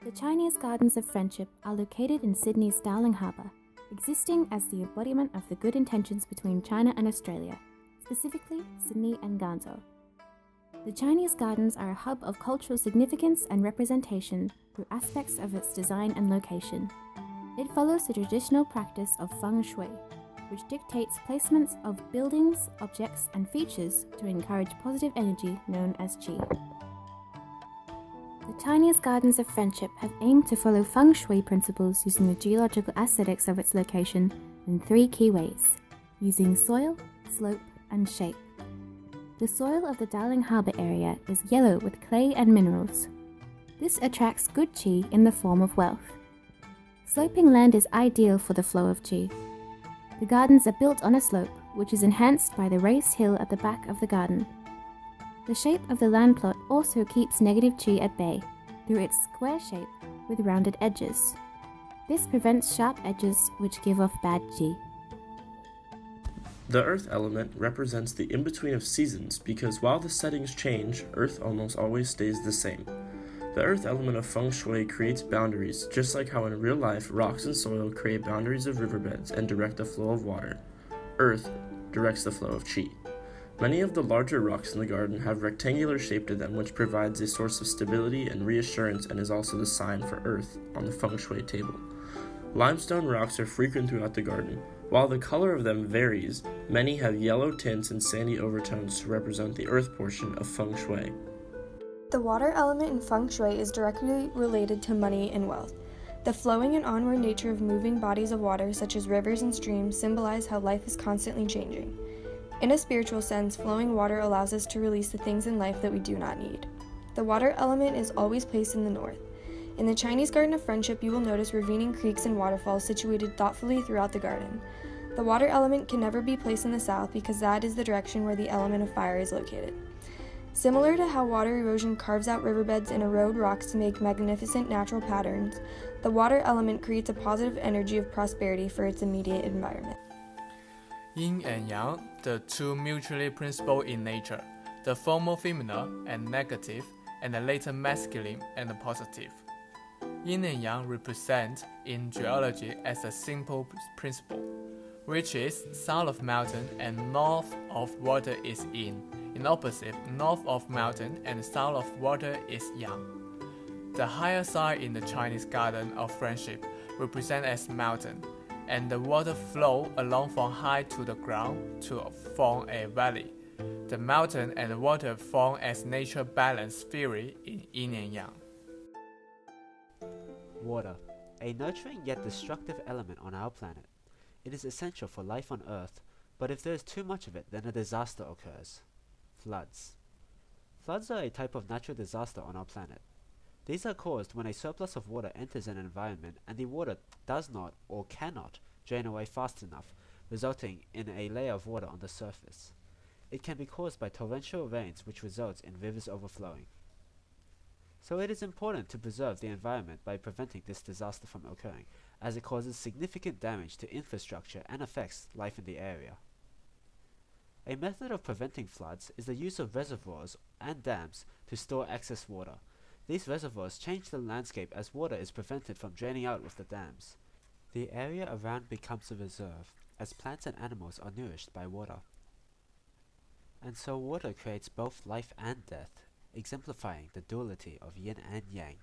The Chinese Gardens of Friendship are located in Sydney's Darling Harbour, existing as the embodiment of the good intentions between China and Australia, specifically Sydney and Guangzhou. The Chinese Gardens are a hub of cultural significance and representation through aspects of its design and location. It follows the traditional practice of feng shui, which dictates placements of buildings, objects, and features to encourage positive energy known as qi. The Chinese Gardens of Friendship have aimed to follow feng shui principles using the geological aesthetics of its location in three key ways, using soil, slope, and shape. The soil of the Darling Harbour area is yellow with clay and minerals. This attracts good qi in the form of wealth. Sloping land is ideal for the flow of qi. The gardens are built on a slope, which is enhanced by the raised hill at the back of the garden. The shape of the land plot also keeps negative qi at bay through its square shape with rounded edges. This prevents sharp edges which give off bad qi. The earth element represents the in-between of seasons because while the settings change, earth almost always stays the same. The earth element of feng shui creates boundaries, just like how in real life rocks and soil create boundaries of riverbeds and direct the flow of water. Earth directs the flow of qi. Many of the larger rocks in the garden have rectangular shape to them, which provides a source of stability and reassurance and is also the sign for earth on the feng shui table. Limestone rocks are frequent throughout the garden. While the color of them varies, many have yellow tints and sandy overtones to represent the earth portion of feng shui. The water element in feng shui is directly related to money and wealth. The flowing and onward nature of moving bodies of water, such as rivers and streams, symbolize how life is constantly changing. In a spiritual sense, flowing water allows us to release the things in life that we do not need. The water element is always placed in the north. In the Chinese Garden of Friendship, you will notice ravine creeks and waterfalls situated thoughtfully throughout the garden. The water element can never be placed in the south because that is the direction where the element of fire is located. Similar to how water erosion carves out riverbeds and erode rocks to make magnificent natural patterns, the water element creates a positive energy of prosperity for its immediate environment. Yin and Yang, the two mutually principal in nature, the former feminine and negative, and the later masculine and positive. Yin and Yang represent in geology as a simple principle, which is south of mountain and north of water is yin. In opposite, north of mountain and south of water is yang. The higher side in the Chinese Garden of Friendship represent as mountain, and the water flow along from high to the ground to form a valley. The mountain and the water form as nature balance theory in yin and yang. Water, a nurturing yet destructive element on our planet. It is essential for life on Earth, but if there is too much of it, then a disaster occurs. Floods. Floods are a type of natural disaster on our planet. These are caused when a surplus of water enters an environment and the water does not or cannot drain away fast enough, resulting in a layer of water on the surface. It can be caused by torrential rains, which results in rivers overflowing. So it is important to preserve the environment by preventing this disaster from occurring, as it causes significant damage to infrastructure and affects life in the area. A method of preventing floods is the use of reservoirs and dams to store excess water. These reservoirs change the landscape as water is prevented from draining out with the dams. The area around becomes a reserve, as plants and animals are nourished by water. And so water creates both life and death, exemplifying the duality of yin and yang,